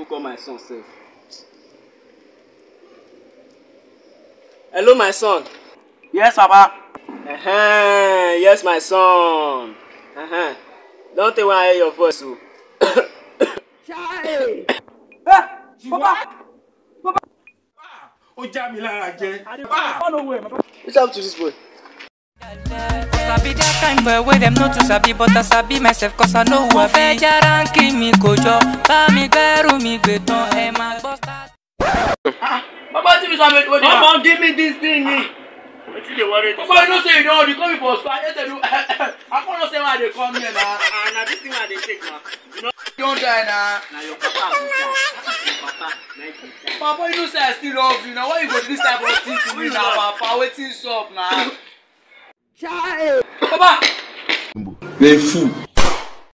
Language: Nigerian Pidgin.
call my son sef. Hello my son. Yes, Papa. Yes my son. Don't tell when I hear your voice o. Chai! Papa! Papa! Ó já mi lára jẹ. What's up to this boy? Sabi that kind boy wey dem no too sabi, but I sabi myself cause I know who I be. Mo fẹ́ jára ń kí mi kò jọ, bá mi gbẹ́rù mi gbé tán, ẹ máa gbọ́ start. Papa, tell me something. Papa, give me this thing. Wetin dey worry you? Papa, you know say you don't. You come me for school. I just say you. I can't know say why they come here now. Now this thing why they take now. You know. You don't die now. Now your papa go die. Your papa, like this. Papa, you know say I still love you. Now why you go do this type of thing to me now, Papa? Wetin sup now? Chai! Papa! You're a fool.